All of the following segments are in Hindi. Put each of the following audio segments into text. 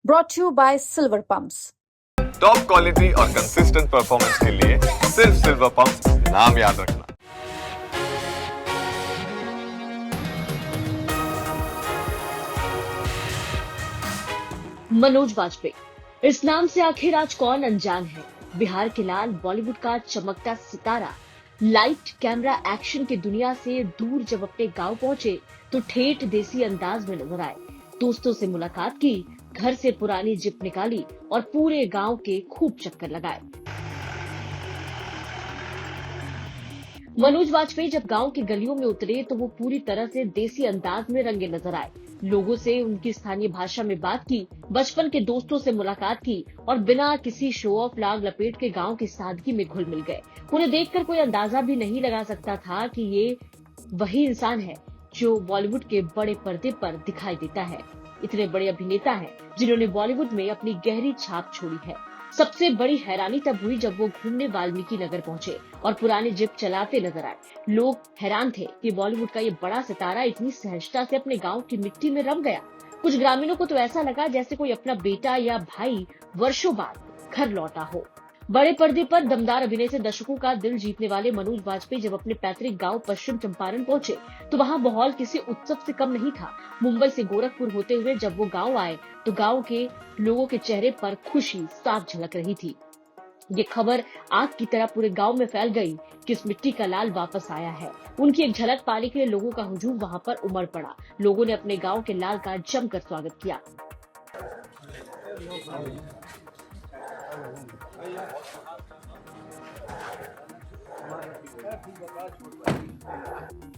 brought to you by Silver Pumps. Top quality और कंसिस्टेंट परफॉर्मेंस के लिए सिर्फ सिल्वर पंप नाम याद रखना। मनोज वाजपेयी, इस नाम से आखिर आज कौन अनजान है। बिहार के लाल, बॉलीवुड का चमकता सितारा, लाइट कैमरा एक्शन की दुनिया से दूर जब अपने गांव पहुंचे तो ठेठ देसी अंदाज में नजर आए। दोस्तों से मुलाकात की, घर से पुरानी जिप निकाली और पूरे गांव के खूब चक्कर लगाए। मनोज वाजपेयी जब गांव की गलियों में उतरे तो वो पूरी तरह से देसी अंदाज में रंगे नजर आए। लोगों से उनकी स्थानीय भाषा में बात की, बचपन के दोस्तों से मुलाकात की और बिना किसी शो ऑफ लाग लपेट के गांव की सादगी में घुल मिल गए। उन्हें देखकर कोई अंदाजा भी नहीं लगा सकता था कि ये वही इंसान है जो बॉलीवुड के बड़े पर्दे पर दिखाई देता है। इतने बड़े अभिनेता हैं जिन्होंने बॉलीवुड में अपनी गहरी छाप छोड़ी है। सबसे बड़ी हैरानी तब हुई जब वो घूमने वाल्मीकि नगर पहुंचे और पुरानी जिप चलाते नजर आए। लोग हैरान थे कि बॉलीवुड का ये बड़ा सितारा इतनी सहजता से अपने गांव की मिट्टी में रम गया। कुछ ग्रामीणों को तो ऐसा लगा जैसे कोई अपना बेटा या भाई वर्षों बाद घर लौटा हो। बड़े पर्दे पर दमदार अभिनय से दर्शकों का दिल जीतने वाले मनोज वाजपेयी जब अपने पैतृक गांव पश्चिम चंपारण पहुंचे तो वहां माहौल किसी उत्सव से कम नहीं था। मुंबई से गोरखपुर होते हुए जब वो गांव आए तो गांव के लोगों के चेहरे पर खुशी साफ झलक रही थी। ये खबर आग की तरह पूरे गांव में फैल गई कि इस मिट्टी का लाल वापस आया है। उनकी एक झलक पाने के लिए लोगों का हुजूम वहां पर उमड़ पड़ा। लोगों ने अपने गांव के लाल का जमकर स्वागत किया।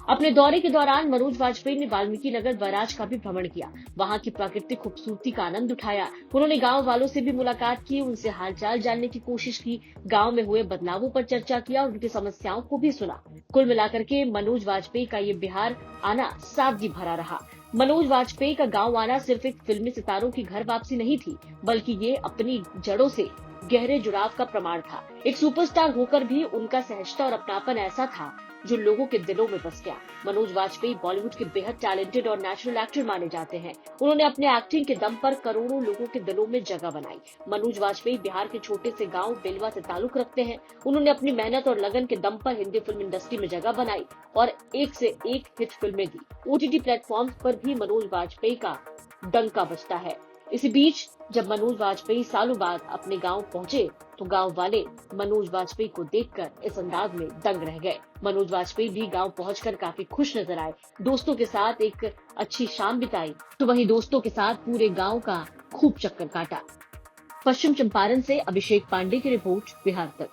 अपने दौरे के दौरान मनोज वाजपेयी ने वाल्मीकि नगर बराज का भी भ्रमण किया। वहां की प्राकृतिक खूबसूरती का आनंद उठाया। उन्होंने गांव वालों से भी मुलाकात की, उनसे हालचाल जानने की कोशिश की, गांव में हुए बदलावों पर चर्चा किया और उनकी समस्याओं को भी सुना। कुल मिलाकर के मनोज वाजपेयी का ये बिहार आना सादगी भरा रहा। मनोज वाजपेयी का गांव आना सिर्फ एक फिल्मी सितारों की घर वापसी नहीं थी, बल्कि ये अपनी जड़ों से गहरे जुड़ाव का प्रमाण था। एक सुपरस्टार होकर भी उनका सहजता और अपनापन ऐसा था जो लोगों के दिलों में बस गया। मनोज वाजपेयी बॉलीवुड के बेहद टैलेंटेड और नेचुरल एक्टर माने जाते हैं। उन्होंने अपने एक्टिंग के दम पर करोड़ों लोगों के दिलों में जगह बनाई। मनोज वाजपेयी बिहार के छोटे से गांव बेलवा से ताल्लुक रखते हैं। उन्होंने अपनी मेहनत और लगन के दम पर हिंदी फिल्म इंडस्ट्री में जगह बनाई और एक से एक हिट फिल्में दी। OTT प्लेटफॉर्म पर भी मनोज वाजपेयी का डंका बजता है। इसी बीच जब मनोज वाजपेयी सालों बाद अपने गांव पहुंचे तो गांव वाले मनोज वाजपेयी को देखकर इस अंदाज में दंग रह गए। मनोज वाजपेयी भी गांव पहुंचकर काफी खुश नजर आए। दोस्तों के साथ एक अच्छी शाम बिताई तो वहीं दोस्तों के साथ पूरे गांव का खूब चक्कर काटा। पश्चिम चंपारण से अभिषेक पांडे की रिपोर्ट, बिहार तक।